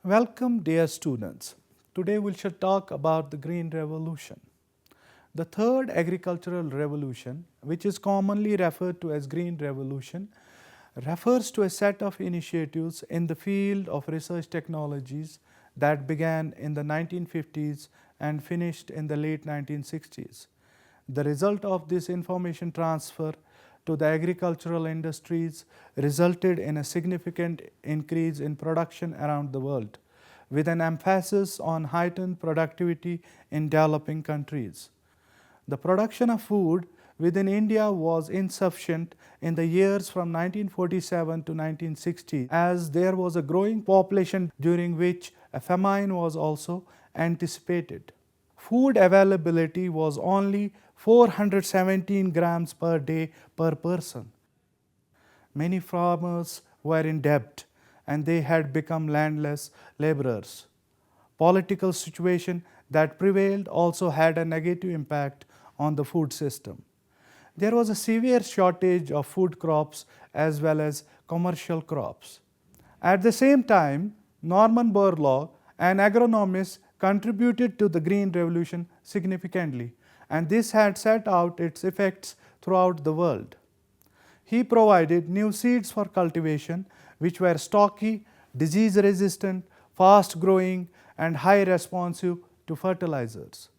Welcome, dear students. Today we shall talk about the Green Revolution. The third agricultural revolution, which is commonly referred to as Green Revolution, refers to a set of initiatives in the field of research technologies that began in the 1950s and finished in the late 1960s. The result of this information transfer to the agricultural industries resulted in a significant increase in production around the world, with an emphasis on heightened productivity in developing countries. The production of food within India was insufficient in the years from 1947 to 1960, as there was a growing population during which a famine was also anticipated. Food availability was only 417 grams per day per person. Many farmers were in debt and they had become landless laborers. Political situation that prevailed also had a negative impact on the food system. There was a severe shortage of food crops as well as commercial crops. At the same time, Norman Borlaug, an agronomist, contributed to the Green Revolution significantly, and this had set out its effects throughout the world. He provided new seeds for cultivation which were stocky, disease resistant, fast growing and high responsive to fertilizers.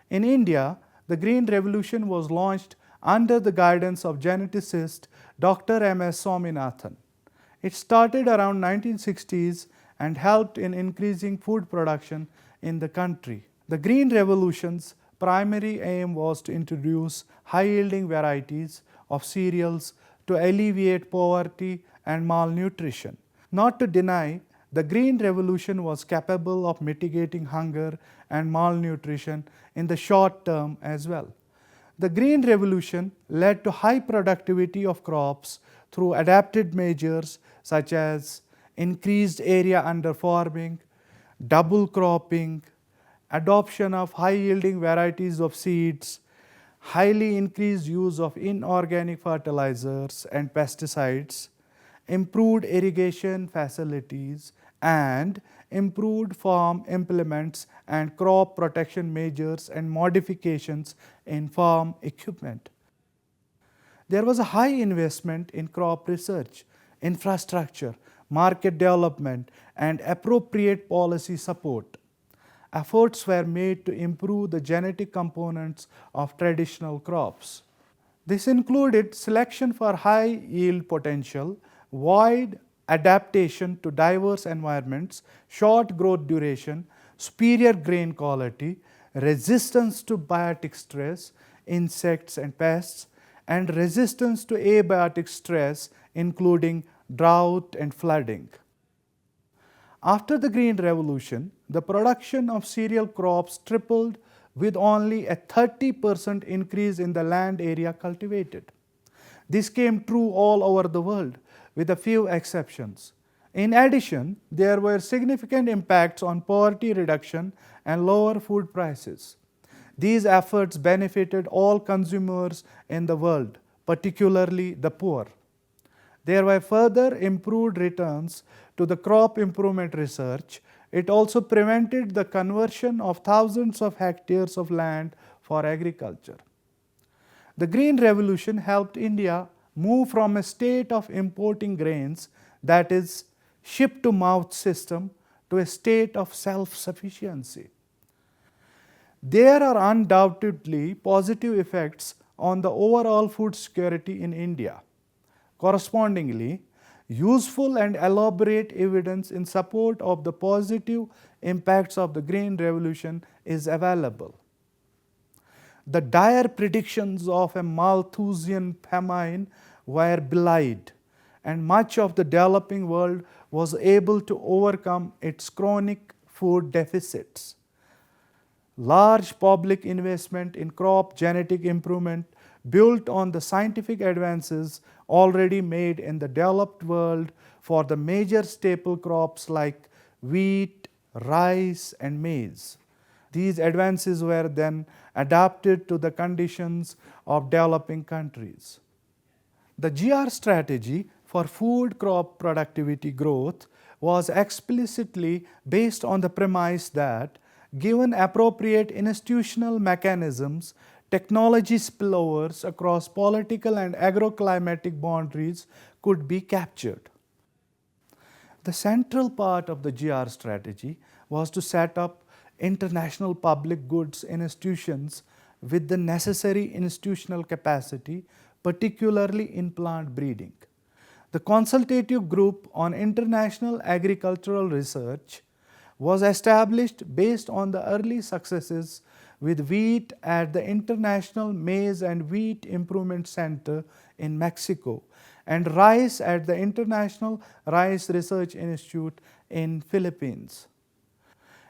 In India, the Green Revolution was launched under the guidance of geneticist Dr. M.S. Swaminathan. It started around 1960s and helped in increasing food production in the country. The Green Revolution's primary aim was to introduce high-yielding varieties of cereals to alleviate poverty and malnutrition. Not to deny, the Green Revolution was capable of mitigating hunger and malnutrition in the short term as well. The Green Revolution led to high productivity of crops through adapted measures such as increased area under farming, double cropping, adoption of high-yielding varieties of seeds, highly increased use of inorganic fertilizers and pesticides, improved irrigation facilities, and improved farm implements and crop protection measures and modifications in farm equipment. There was a high investment in crop research, infrastructure, market development, and appropriate policy support. Efforts were made to improve the genetic components of traditional crops. This included selection for high yield potential, wide adaptation to diverse environments, short growth duration, superior grain quality, resistance to biotic stress, insects and pests, and resistance to abiotic stress including drought and flooding. After the Green Revolution, the production of cereal crops tripled with only a 30% increase in the land area cultivated. This came true all over the world, with a few exceptions. In addition, there were significant impacts on poverty reduction and lower food prices. These efforts benefited all consumers in the world, particularly the poor. There were further improved returns to the crop improvement research. It also prevented the conversion of thousands of hectares of land for agriculture. The Green Revolution helped India move from a state of importing grains, that is, ship to mouth system, to a state of self-sufficiency. There are undoubtedly positive effects on the overall food security in India. Correspondingly, useful and elaborate evidence in support of the positive impacts of the Green Revolution is available. The dire predictions of a Malthusian famine were belied, and much of the developing world was able to overcome its chronic food deficits. Large public investment in crop genetic improvement built on the scientific advances already made in the developed world for the major staple crops like wheat, rice, and maize. These advances were then adapted to the conditions of developing countries. The GR strategy for food crop productivity growth was explicitly based on the premise that, given appropriate institutional mechanisms, technology spillovers across political and agroclimatic boundaries could be captured. The central part of the GR strategy was to set up international public goods institutions with the necessary institutional capacity, particularly in plant breeding. The Consultative Group on International Agricultural Research was established based on the early successes with wheat at the International Maize and Wheat Improvement Center in Mexico and rice at the International Rice Research Institute in Philippines.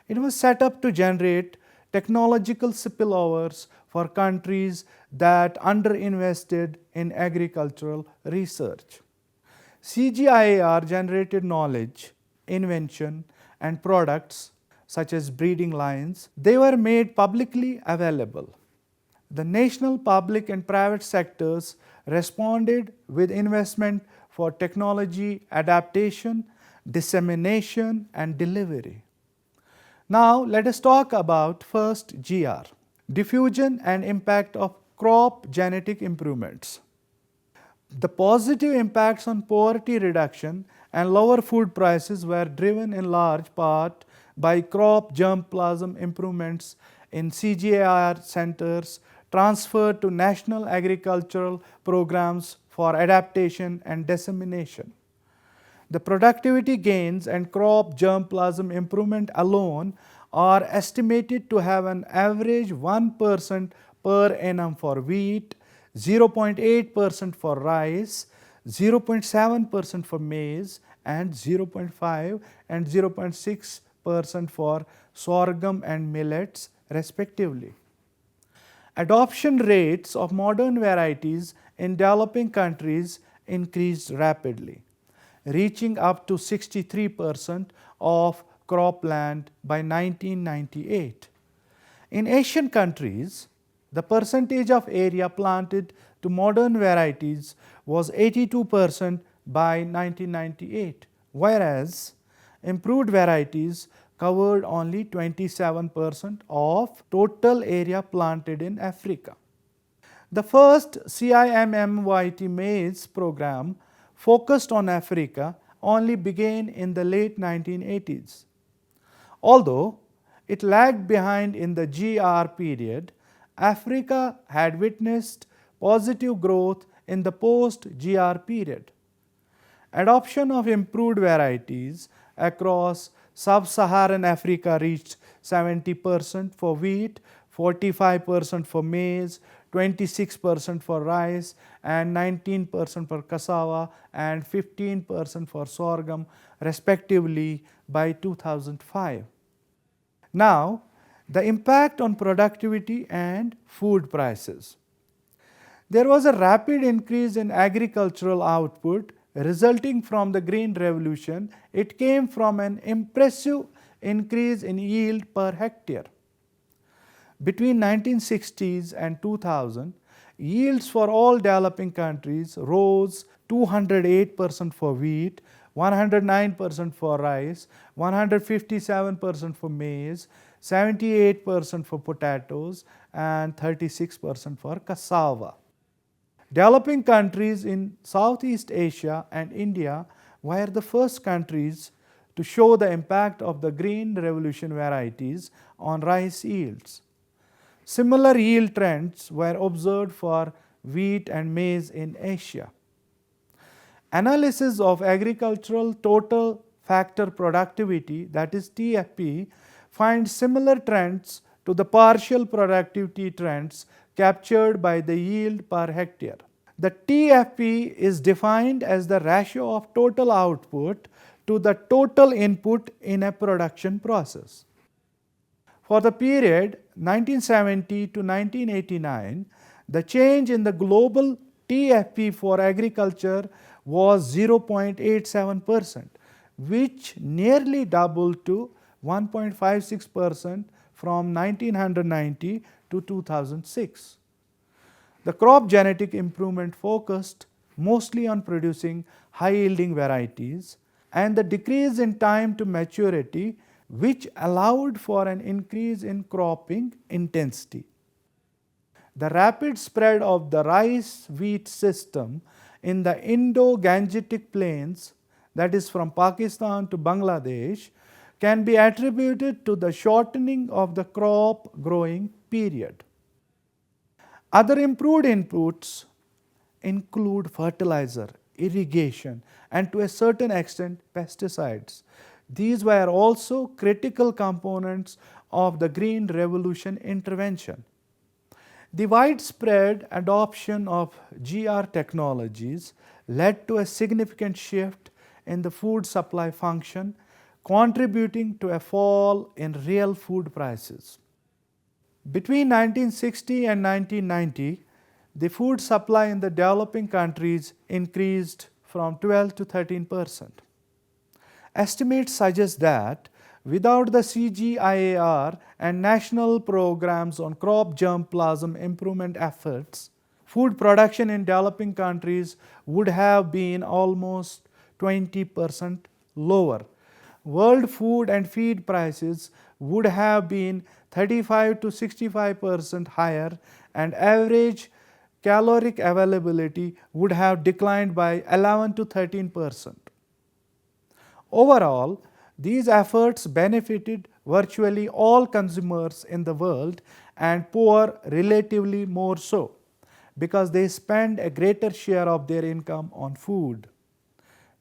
It was set up to generate technological spillovers for countries that underinvested in agricultural research. CGIAR generated knowledge, invention, and products such as breeding lines. They were made publicly available. The national public and private sectors responded with investment for technology adaptation, dissemination, and delivery. Now let us talk about first GR, diffusion and impact of crop genetic improvements. The positive impacts on poverty reduction and lower food prices were driven in large part by crop germplasm improvements in CGIAR centers transferred to national agricultural programs for adaptation and dissemination. The productivity gains and crop germplasm improvement alone are estimated to have an average 1% per annum for wheat, 0.8% for rice, 0.7% for maize, and 0.5 and 0.6% for sorghum and millets respectively. Adoption rates of modern varieties in developing countries increased rapidly, reaching up to 63% of cropland by 1998. In Asian countries, the percentage of area planted to modern varieties was 82% by 1998, whereas improved varieties covered only 27% of total area planted in Africa. The first CIMMYT maize program focused on Africa only began in the late 1980s. Although it lagged behind in the GR period, Africa had witnessed positive growth in the post-GR period. Adoption of improved varieties across sub-Saharan Africa reached 70% for wheat, 45% for maize, 26% for rice, and 19% for cassava, and 15% for sorghum, respectively, by 2005. Now, the impact on productivity and food prices. There was a rapid increase in agricultural output resulting from the Green Revolution. It came from an impressive increase in yield per hectare. Between 1960s and 2000, yields for all developing countries rose 208% for wheat, 109% for rice, 157% for maize, 78% for potatoes, and 36% for cassava. Developing countries in Southeast Asia and India were the first countries to show the impact of the Green Revolution varieties on rice yields. Similar yield trends were observed for wheat and maize in Asia. Analysis of agricultural total factor productivity, that is TFP, finds similar trends to the partial productivity trends captured by the yield per hectare. The TFP is defined as the ratio of total output to the total input in a production process. For the period 1970 to 1989, the change in the global TFP for agriculture was 0.87%, which nearly doubled to 1.56% from 1990 to 2006. The crop genetic improvement focused mostly on producing high-yielding varieties. and the decrease in time to maturity, which allowed for an increase in cropping intensity. The rapid spread of the rice-wheat system in the Indo-Gangetic plains, that is from Pakistan to Bangladesh, can be attributed to the shortening of the crop growing period. Other improved inputs include fertilizer, irrigation, and to a certain extent pesticides. These were also critical components of the Green Revolution intervention. The widespread adoption of GR technologies led to a significant shift in the food supply function, contributing to a fall in real food prices. Between 1960 and 1990, the food supply in the developing countries increased from 12 to 13%. Estimates suggest that without the CGIAR and national programs on crop germplasm improvement efforts, food production in developing countries would have been almost 20% lower. World food and feed prices would have been 35 to 65% higher, and average caloric availability would have declined by 11 to 13%. Overall, these efforts benefited virtually all consumers in the world, and poor relatively more so, because they spend a greater share of their income on food.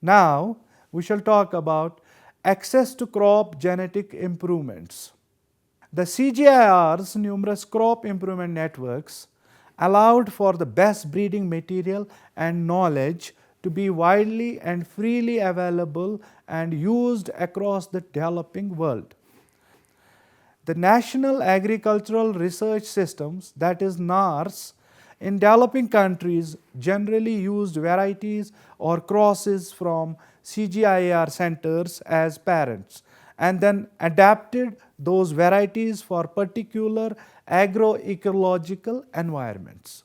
Now, we shall talk about access to crop genetic improvements. The CGIAR's numerous crop improvement networks allowed for the best breeding material and knowledge to be widely and freely available and used across the developing world. The National Agricultural Research Systems, that is NARS, in developing countries generally used varieties or crosses from CGIAR centers as parents, and then adapted those varieties for particular agroecological environments.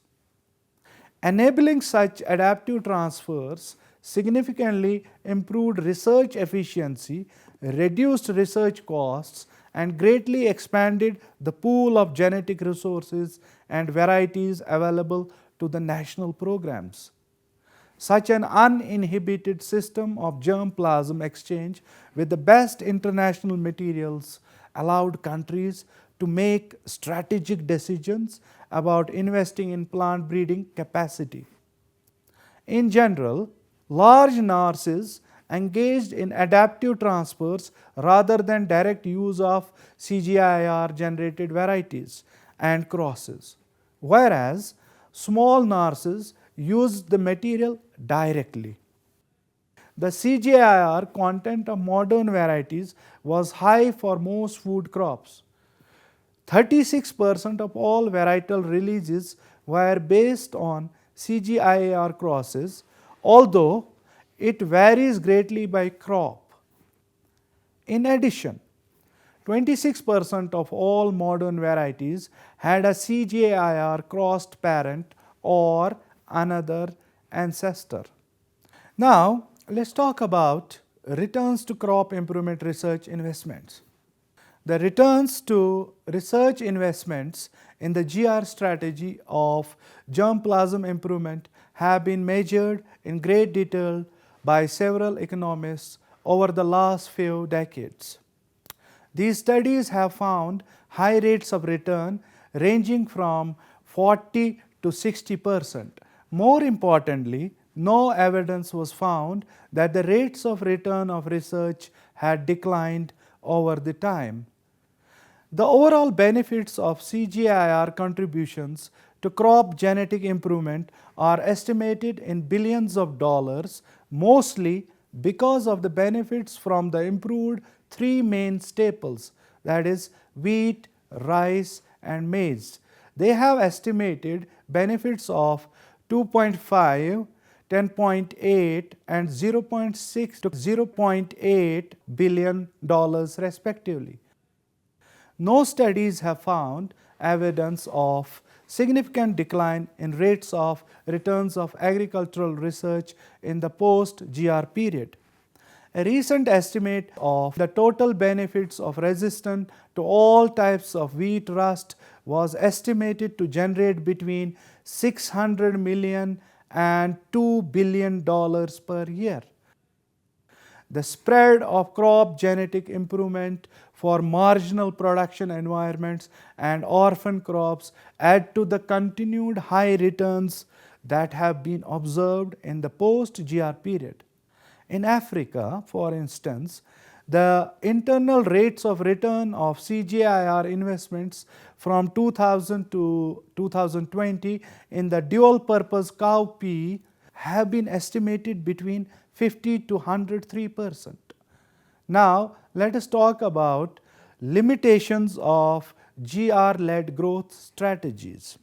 Enabling such adaptive transfers significantly improved research efficiency, reduced research costs, and greatly expanded the pool of genetic resources and varieties available to the national programs. Such an uninhibited system of germplasm exchange with the best international materials allowed countries to make strategic decisions about investing in plant breeding capacity. In general, large nurses engaged in adaptive transfers rather than direct use of CGIAR generated varieties and crosses, whereas small nurses used the material directly. The CGIAR content of modern varieties was high for most food crops. 36% of all varietal releases were based on CGIAR crosses, although it varies greatly by crop. In addition, 26% of all modern varieties had a CGIAR crossed parent or another ancestor. Now, let's talk about returns to crop improvement research investments. The returns to research investments in the GR strategy of germplasm improvement have been measured in great detail by several economists over the last few decades. These studies have found high rates of return ranging from 40 to 60%. More importantly, no evidence was found that the rates of return of research had declined over the time. The overall benefits of CGIAR contributions to crop genetic improvement are estimated in billions of dollars, mostly because of the benefits from the improved three main staples, that is wheat, rice, and maize. They have estimated benefits of 2.5, 10.8 and 0.6 to 0.8 billion dollars respectively. No studies have found evidence of significant decline in rates of returns of agricultural research in the post-GR period. A recent estimate of the total benefits of resistance to all types of wheat rust was estimated to generate between $600 million and $2 billion per year. The spread of crop genetic improvement for marginal production environments and orphan crops add to the continued high returns that have been observed in the post-GR period. In Africa, for instance, the internal rates of return of CGIR investments from 2000 to 2020 in the dual-purpose cowpea have been estimated between 50 to 103%. Now, let us talk about limitations of GR-led growth strategies.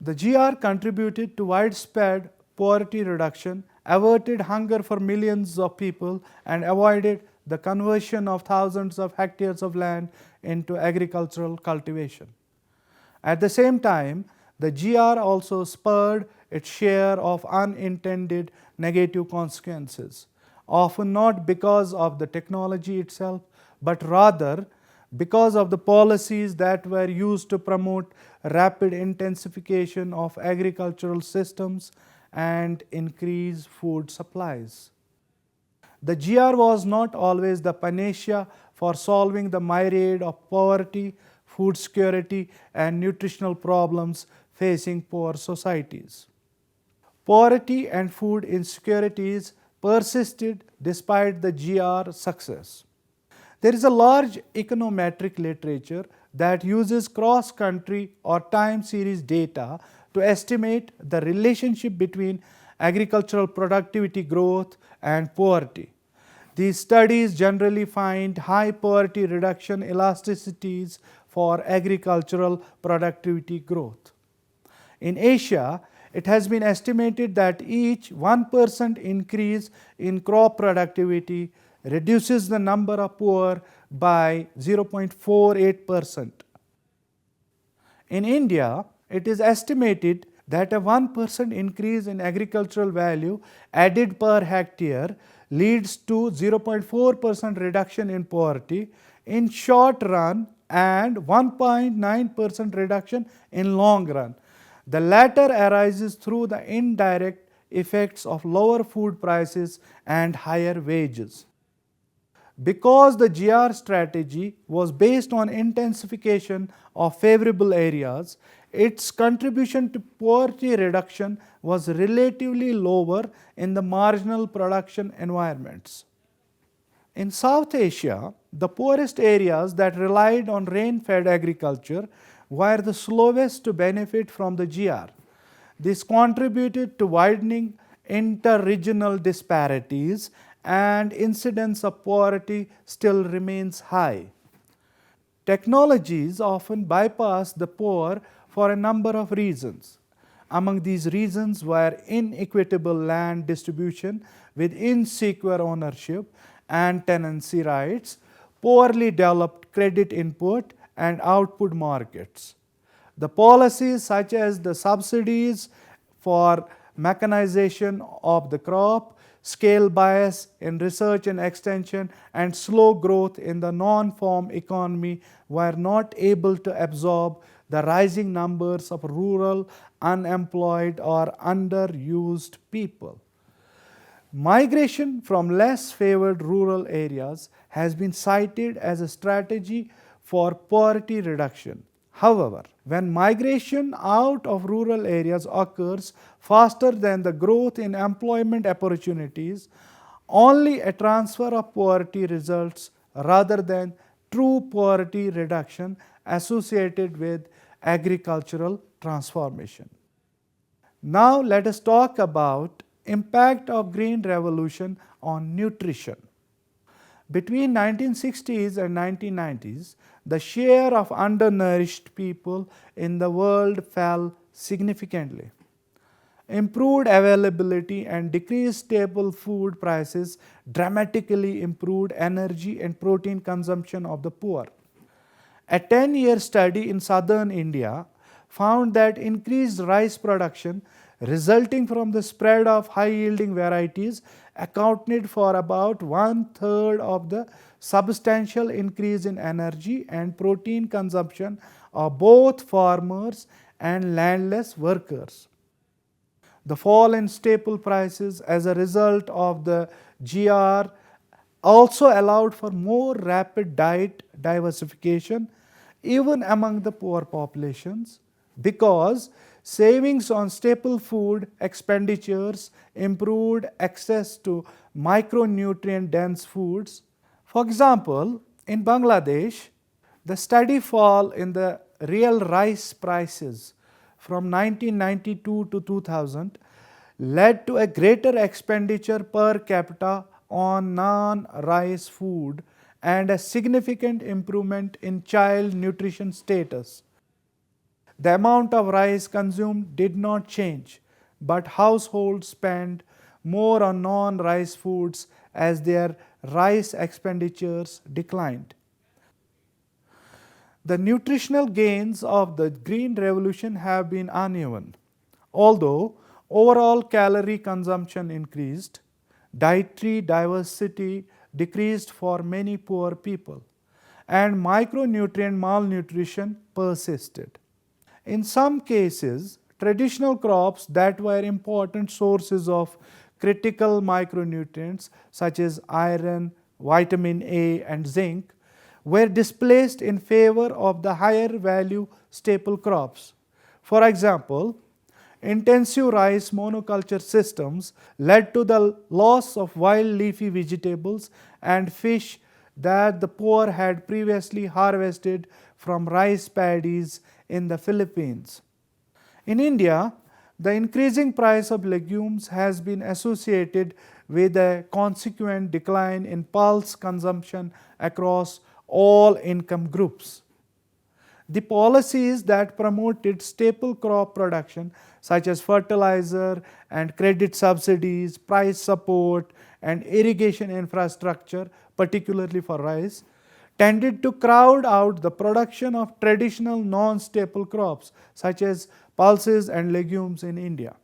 The GR contributed to widespread poverty reduction, averted hunger for millions of people, and avoided the conversion of thousands of hectares of land into agricultural cultivation. At the same time, the GR also spurred its share of unintended negative consequences, often not because of the technology itself, but rather because of the policies that were used to promote rapid intensification of agricultural systems and increase food supplies. The GR was not always the panacea for solving the myriad of poverty, food security, and nutritional problems facing poor societies. Poverty and food insecurities persisted despite the GR success. There is a large econometric literature that uses cross-country or time series data to estimate the relationship between agricultural productivity growth and poverty. These studies generally find high poverty reduction elasticities for agricultural productivity growth. In Asia, it has been estimated that each 1% increase in crop productivity reduces the number of poor by 0.48%. In India, it is estimated that a 1% increase in agricultural value added per hectare leads to 0.4% reduction in poverty in short run and 1.9% reduction in long run. The latter arises through the indirect effects of lower food prices and higher wages. Because the GR strategy was based on intensification of favorable areas, its contribution to poverty reduction was relatively lower in the marginal production environments. In South Asia, the poorest areas that relied on rain-fed agriculture were the slowest to benefit from the GR. This contributed to widening inter-regional disparities, and incidence of poverty still remains high. Technologies often bypass the poor for a number of reasons. Among these reasons were inequitable land distribution with insecure ownership and tenancy rights, poorly developed credit input and output markets. The policies such as the subsidies for mechanization of the crop, scale bias in research and extension, and slow growth in the non-farm economy were not able to absorb the rising numbers of rural, unemployed or underused people. Migration from less favored rural areas has been cited as a strategy for poverty reduction. However, when migration out of rural areas occurs faster than the growth in employment opportunities, only a transfer of poverty results rather than true poverty reduction associated with agricultural transformation. Now let us talk about impact of Green Revolution on nutrition. Between 1960s and 1990s, the share of undernourished people in the world fell significantly. Improved availability and decreased staple food prices dramatically improved energy and protein consumption of the poor. A 10-year study in southern India found that increased rice production resulting from the spread of high-yielding varieties accounted for about one-third of the substantial increase in energy and protein consumption of both farmers and landless workers. The fall in staple prices as a result of the GR also allowed for more rapid diet diversification even among the poor populations, because savings on staple food expenditures improved access to micronutrient dense foods. For example, in Bangladesh, the steady fall in the real rice prices from 1992 to 2000 led to a greater expenditure per capita on non-rice food and a significant improvement in child nutrition status. The amount of rice consumed did not change, but households spent more on non-rice foods as their rice expenditures declined. The nutritional gains of the Green Revolution have been uneven. Although overall calorie consumption increased, dietary diversity decreased for many poor people, and micronutrient malnutrition persisted. In some cases, traditional crops that were important sources of critical micronutrients such as iron, vitamin A, and zinc were displaced in favor of the higher value staple crops. For example, intensive rice monoculture systems led to the loss of wild leafy vegetables and fish that the poor had previously harvested from rice paddies in the Philippines. In India, the increasing price of legumes has been associated with a consequent decline in pulse consumption across all income groups. The policies that promoted staple crop production, such as fertilizer and credit subsidies, price support, and irrigation infrastructure, particularly for rice, tended to crowd out the production of traditional non-staple crops such as pulses and legumes in India.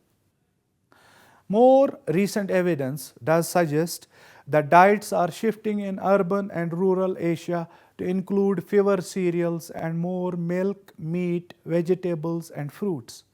More recent evidence does suggest that diets are shifting in urban and rural Asia to include fewer cereals and more milk, meat, vegetables, and fruits.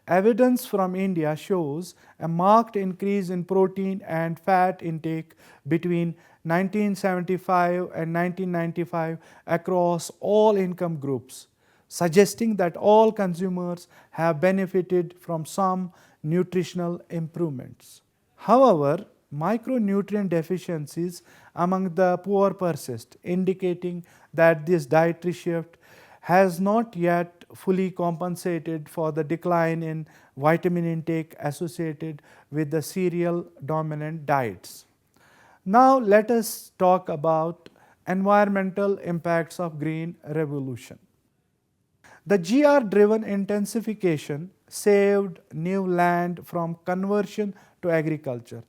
Evidence from India shows a marked increase in protein and fat intake between 1975 and 1995 across all income groups, suggesting that all consumers have benefited from some nutritional improvements. However, micronutrient deficiencies among the poor persist, indicating that this dietary shift has not yet fully compensated for the decline in vitamin intake associated with the cereal dominant diets. Now let us talk about environmental impacts of Green Revolution. The GR-driven intensification saved new land from conversion to agriculture,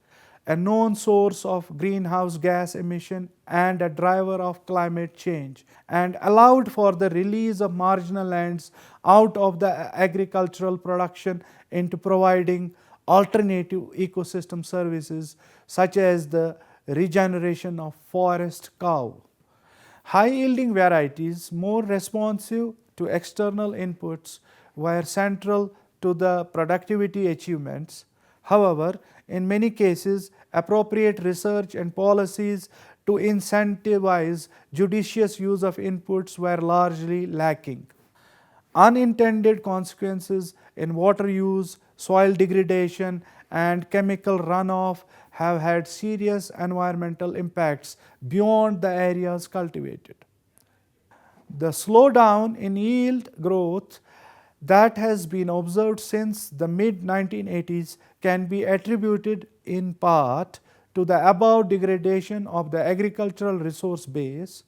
a known source of greenhouse gas emission and a driver of climate change, and allowed for the release of marginal lands out of the agricultural production into providing alternative ecosystem services such as the regeneration of forest cover. High-yielding varieties, more responsive to external inputs, were central to the productivity achievements. However, in many cases, appropriate research and policies to incentivize judicious use of inputs were largely lacking. Unintended consequences in water use, soil degradation, and chemical runoff have had serious environmental impacts beyond the areas cultivated. The slowdown in yield growth that has been observed since the mid-1980s can be attributed in part to the above degradation of the agricultural resource base.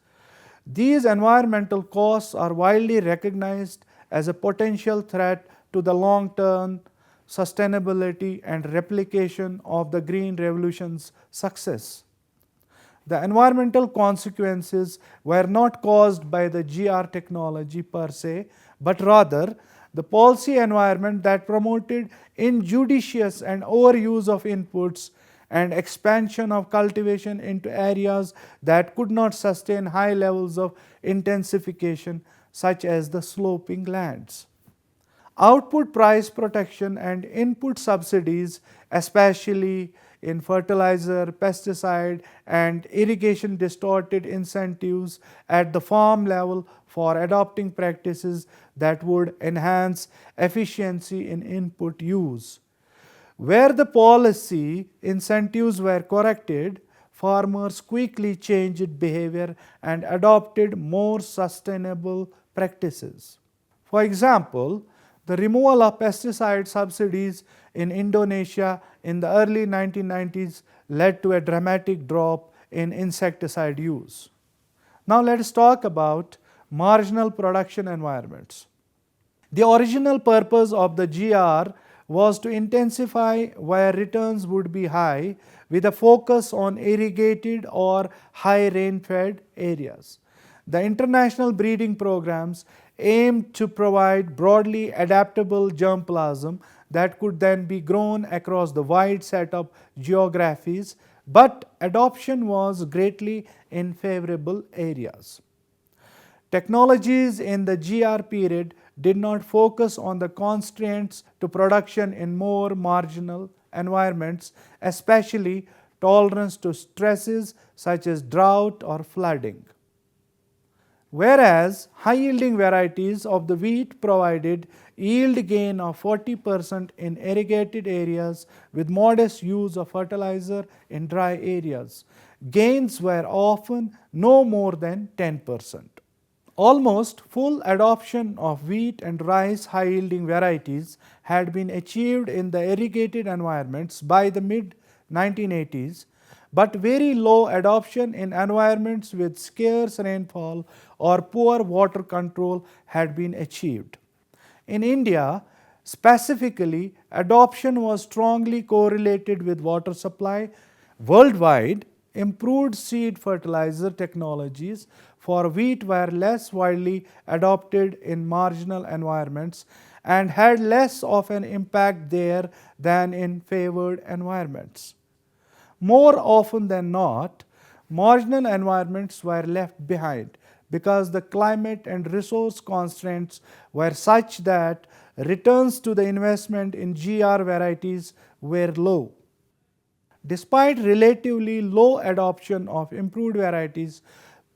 These environmental costs are widely recognized as a potential threat to the long-term sustainability and replication of the Green Revolution's success. The environmental consequences were not caused by the GR technology per se, but rather the policy environment that promoted injudicious and overuse of inputs and expansion of cultivation into areas that could not sustain high levels of intensification, such as the sloping lands. Output price protection and input subsidies, especially in fertilizer, pesticide, and irrigation, distorted incentives at the farm level for adopting practices that would enhance efficiency in input use. Where the policy incentives were corrected, farmers quickly changed behavior and adopted more sustainable practices. For example, the removal of pesticide subsidies in Indonesia in the early 1990s led to a dramatic drop in insecticide use. Now let us talk about marginal production environments. The original purpose of the GR was to intensify where returns would be high, with a focus on irrigated or high rain-fed areas. The international breeding programs aimed to provide broadly adaptable germplasm that could then be grown across the wide set of geographies, but adoption was greatly in favorable areas. Technologies in the GR period did not focus on the constraints to production in more marginal environments, especially tolerance to stresses such as drought or flooding. Whereas high-yielding varieties of the wheat provided yield gain of 40% in irrigated areas with modest use of fertilizer in dry areas, gains were often no more than 10%. Almost full adoption of wheat and rice high-yielding varieties had been achieved in the irrigated environments by the mid-1980s, but very low adoption in environments with scarce rainfall or poor water control had been achieved. In India, specifically, adoption was strongly correlated with water supply. Worldwide, improved seed fertilizer technologies for wheat were less widely adopted in marginal environments and had less of an impact there than in favored environments. More often than not, marginal environments were left behind because the climate and resource constraints were such that returns to the investment in GR varieties were low. Despite relatively low adoption of improved varieties,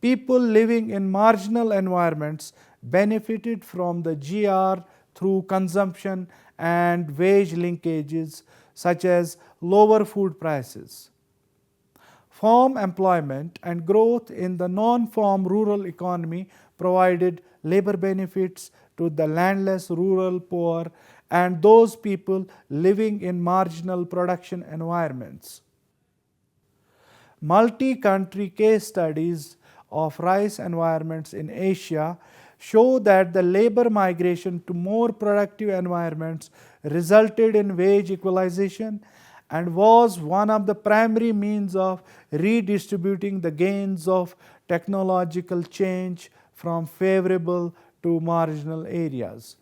people living in marginal environments benefited from the GR through consumption and wage linkages such as lower food prices. Farm employment and growth in the non-farm rural economy provided labor benefits to the landless rural poor and those people living in marginal production environments. Multi-country case studies of rice environments in Asia show that the labor migration to more productive environments resulted in wage equalization and was one of the primary means of redistributing the gains of technological change from favorable to marginal areas.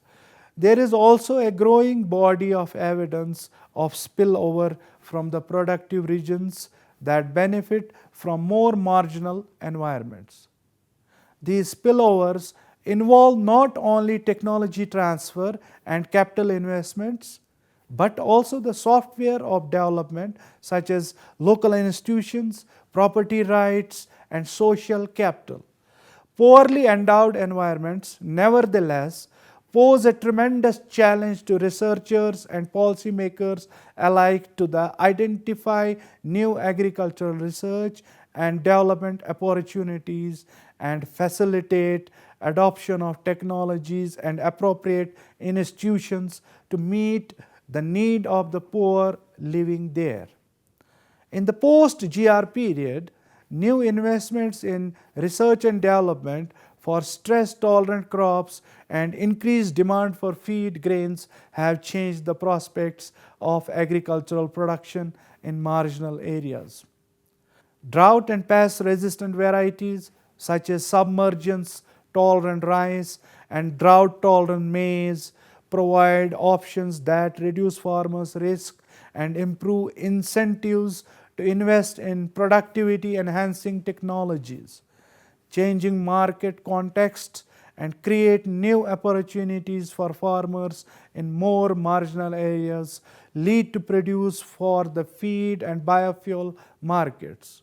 There is also a growing body of evidence of spillover from the productive regions that benefit from more marginal environments. These spillovers involve not only technology transfer and capital investments, but also the software of development such as local institutions, property rights, and social capital. Poorly endowed environments, nevertheless, pose a tremendous challenge to researchers and policymakers alike to identify new agricultural research and development opportunities and facilitate adoption of technologies and appropriate institutions to meet the need of the poor living there. In the post-GR period, new investments in research and development for stress-tolerant crops and increased demand for feed grains have changed the prospects of agricultural production in marginal areas. Drought and pest-resistant varieties such as submergence-tolerant rice and drought-tolerant maize provide options that reduce farmers' risk and improve incentives to invest in productivity enhancing technologies, changing market contexts, and create new opportunities for farmers in more marginal areas, lead to produce for the feed and biofuel markets.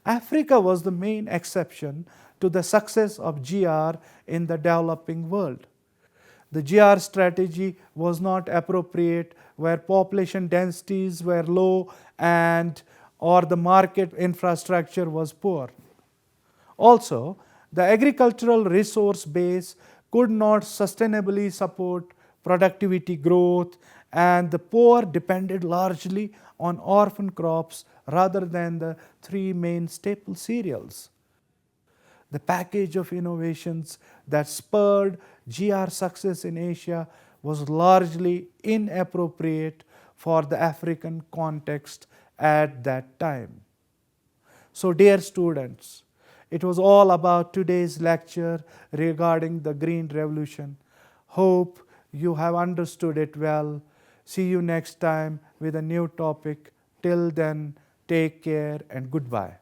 Africa was the main exception to the success of GR in the developing world. The GR strategy was not appropriate where population densities were low and or the market infrastructure was poor. Also, the agricultural resource base could not sustainably support productivity growth, and the poor depended largely on orphan crops rather than the three main staple cereals. The package of innovations that spurred GR success in Asia was largely inappropriate for the African context at that time. So, dear students, it was all about today's lecture regarding the Green Revolution. Hope you have understood it well. See you next time with a new topic. Till then, take care and goodbye.